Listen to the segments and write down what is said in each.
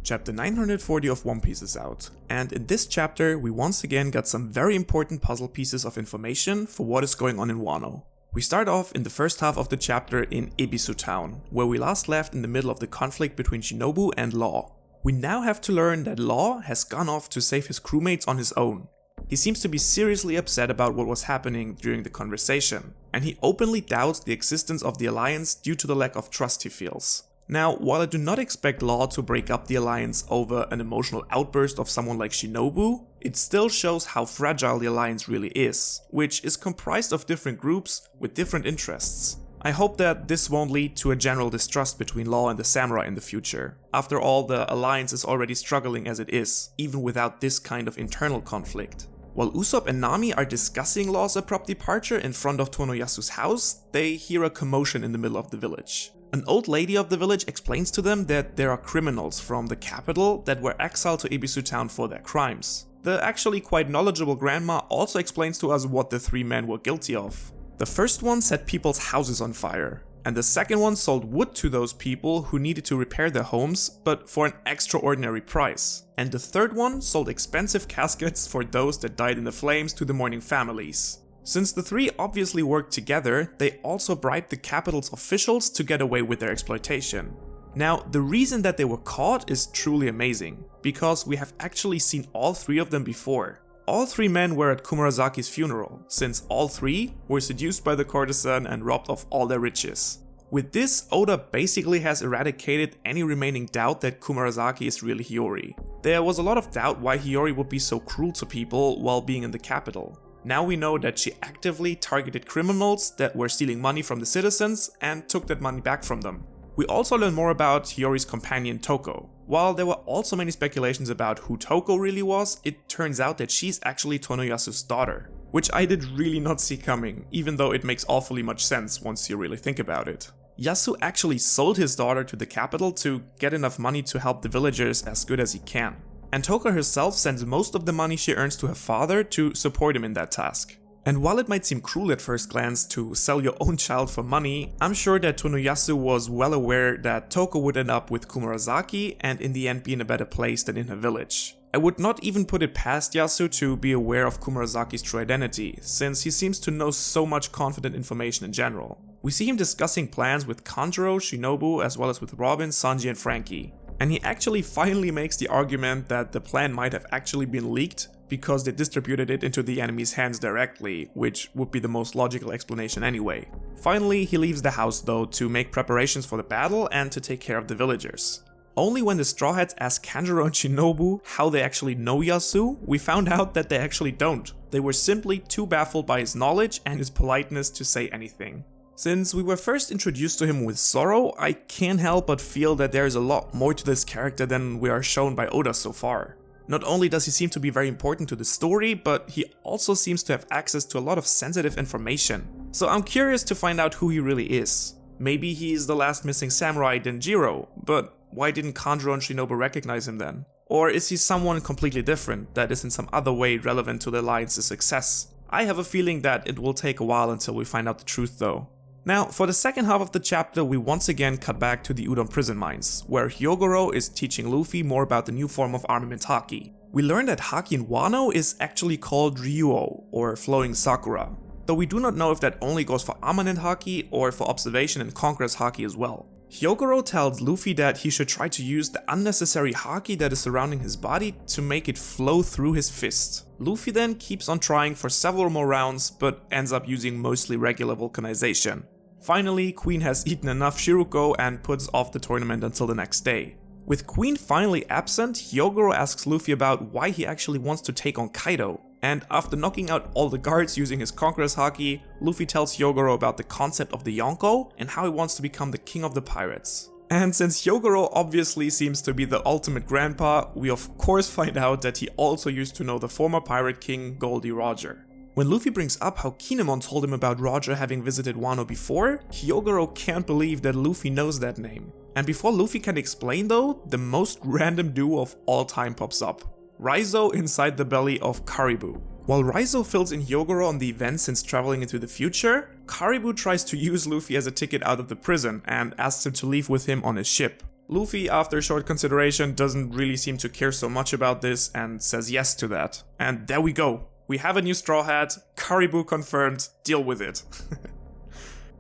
Chapter 940 of One Piece is out, and in this chapter we once again got some very important puzzle pieces of information for what is going on in Wano. We start off in the first half of the chapter in Ebisu Town, where we last left in the middle of the conflict between Shinobu and Law. We now have to learn that Law has gone off to save his crewmates on his own. He seems to be seriously upset about what was happening during the conversation, and he openly doubts the existence of the Alliance due to the lack of trust he feels. Now, while I do not expect Law to break up the Alliance over an emotional outburst of someone like Shinobu, it still shows how fragile the Alliance really is, which is comprised of different groups with different interests. I hope that this won't lead to a general distrust between Law and the Samurai in the future. After all, the Alliance is already struggling as it is, even without this kind of internal conflict. While Usopp and Nami are discussing Law's abrupt departure in front of Tonoyasu's house, they hear a commotion in the middle of the village. An old lady of the village explains to them that there are criminals from the capital that were exiled to Ebisu Town for their crimes. The actually quite knowledgeable grandma also explains to us what the three men were guilty of. The first one set people's houses on fire, and the second one sold wood to those people who needed to repair their homes, but for an extraordinary price. And the third one sold expensive caskets for those that died in the flames to the mourning families. Since the three obviously worked together, they also bribed the capital's officials to get away with their exploitation. Now, the reason that they were caught is truly amazing, because we have actually seen all three of them before. All three men were at Kumarazaki's funeral, since all three were seduced by the courtesan and robbed of all their riches. With this, Oda basically has eradicated any remaining doubt that Kumarazaki is really Hiyori. There was a lot of doubt why Hiyori would be so cruel to people while being in the capital. Now we know that she actively targeted criminals that were stealing money from the citizens and took that money back from them. We also learn more about Hiyori's companion Toko. While there were also many speculations about who Toko really was, it turns out that she's actually Tonoyasu's daughter, which I did really not see coming, even though it makes awfully much sense once you really think about it. Yasu actually sold his daughter to the capital to get enough money to help the villagers as good as he can. And Toko herself sends most of the money she earns to her father to support him in that task. And while it might seem cruel at first glance to sell your own child for money, I'm sure that Tonoyasu was well aware that Toko would end up with Kumarazaki and in the end be in a better place than in her village. I would not even put it past Yasu to be aware of Kumarazaki's true identity, since he seems to know so much confident information in general. We see him discussing plans with Kanjuro, Shinobu, as well as with Robin, Sanji and Frankie. And he actually finally makes the argument that the plan might have actually been leaked because they distributed it into the enemy's hands directly, which would be the most logical explanation anyway. Finally, he leaves the house though to make preparations for the battle and to take care of the villagers. Only when the Straw Hats ask Kanjuro and Shinobu how they actually know Yasu, we found out that they actually don't. They were simply too baffled by his knowledge and his politeness to say anything. Since we were first introduced to him with Zoro, I can't help but feel that there is a lot more to this character than we are shown by Oda so far. Not only does he seem to be very important to the story, but he also seems to have access to a lot of sensitive information. So I'm curious to find out who he really is. Maybe he is the last missing samurai Denjiro, but why didn't Kanjuro and Shinobu recognize him then? Or is he someone completely different that is in some other way relevant to the Alliance's success? I have a feeling that it will take a while until we find out the truth though. Now, for the second half of the chapter, we once again cut back to the Udon prison mines, where Hyogoro is teaching Luffy more about the new form of armament Haki. We learn that Haki in Wano is actually called Ryuo, or Flowing Sakura, though we do not know if that only goes for armament Haki or for observation and conquerors Haki as well. Hyogoro tells Luffy that he should try to use the unnecessary Haki that is surrounding his body to make it flow through his fist. Luffy then keeps on trying for several more rounds, but ends up using mostly regular vulcanization. Finally, Queen has eaten enough Shiruko and puts off the tournament until the next day. With Queen finally absent, Hyogoro asks Luffy about why he actually wants to take on Kaido. And after knocking out all the guards using his Conqueror's Haki, Luffy tells Hyogoro about the concept of the Yonko and how he wants to become the king of the pirates. And since Hyogoro obviously seems to be the ultimate grandpa, we of course find out that he also used to know the former pirate king Goldie Roger. When Luffy brings up how Kinemon told him about Roger having visited Wano before, Hyogoro can't believe that Luffy knows that name. And before Luffy can explain though, the most random duo of all time pops up. Raizo inside the belly of Karibu. While Raizo fills in Hyogoro on the events since traveling into the future, Karibu tries to use Luffy as a ticket out of the prison and asks him to leave with him on his ship. Luffy, after short consideration, doesn't really seem to care so much about this and says yes to that. And there we go. We have a new Straw Hat, Caribou confirmed, deal with it.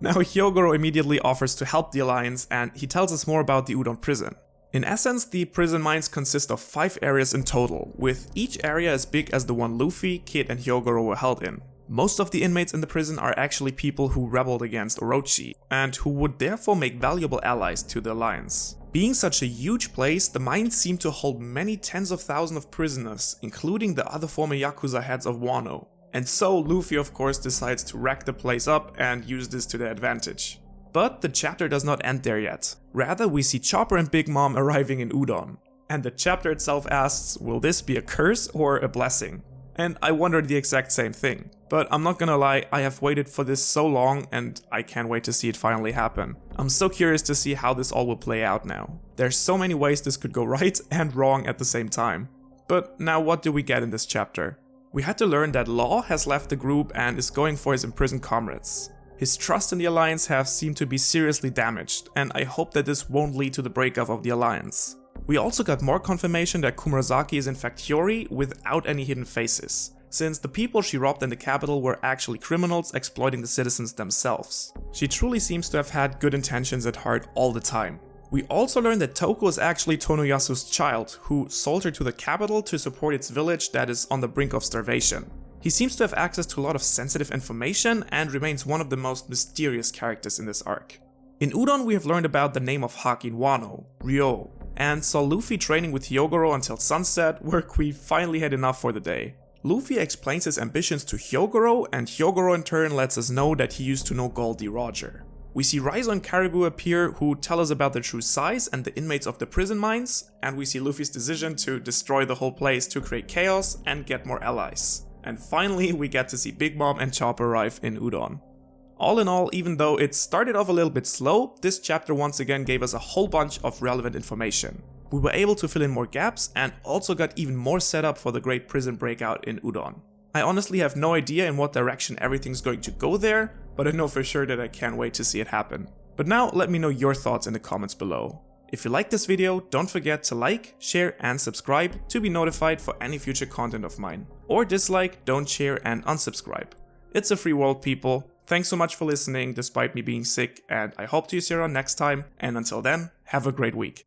Now Hyogoro immediately offers to help the Alliance and he tells us more about the Udon prison. In essence, the prison mines consist of 5 areas in total, with each area as big as the one Luffy, Kid and Hyogoro were held in. Most of the inmates in the prison are actually people who rebelled against Orochi, and who would therefore make valuable allies to the Alliance. Being such a huge place, the mines seem to hold many tens of thousands of prisoners, including the other former Yakuza heads of Wano. And so Luffy of course decides to rack the place up and use this to their advantage. But the chapter does not end there yet. Rather, we see Chopper and Big Mom arriving in Udon. And the chapter itself asks, will this be a curse or a blessing? And I wondered the exact same thing. But I'm not gonna lie, I have waited for this so long and I can't wait to see it finally happen. I'm so curious to see how this all will play out now. There's so many ways this could go right and wrong at the same time. But now what do we get in this chapter? We had to learn that Law has left the group and is going for his imprisoned comrades. His trust in the Alliance have seemed to be seriously damaged, and I hope that this won't lead to the breakup of the Alliance. We also got more confirmation that Kumurasaki is in fact Hiyori without any hidden faces, since the people she robbed in the capital were actually criminals exploiting the citizens themselves. She truly seems to have had good intentions at heart all the time. We also learned that Toko is actually Tonoyasu's child, who sold her to the capital to support its village that is on the brink of starvation. He seems to have access to a lot of sensitive information and remains one of the most mysterious characters in this arc. In Udon we have learned about the name of Haki in Wano, Ryo, and saw Luffy training with Hyogoro until sunset, where we finally had enough for the day. Luffy explains his ambitions to Hyogoro, and Hyogoro in turn lets us know that he used to know Goldie Roger. We see Raizo and Caribou appear, who tell us about the true size and the inmates of the prison mines, and we see Luffy's decision to destroy the whole place to create chaos and get more allies. And finally we get to see Big Mom and Chopper arrive in Udon. All in all, even though it started off a little bit slow, this chapter once again gave us a whole bunch of relevant information. We were able to fill in more gaps and also got even more setup for the great prison breakout in Udon. I honestly have no idea in what direction everything's going to go there, but I know for sure that I can't wait to see it happen. But now let me know your thoughts in the comments below. If you liked this video, don't forget to like, share and subscribe to be notified for any future content of mine. Or dislike, don't share and unsubscribe. It's a free world, people. Thanks so much for listening despite me being sick, and I hope to see you around next time, and until then, have a great week.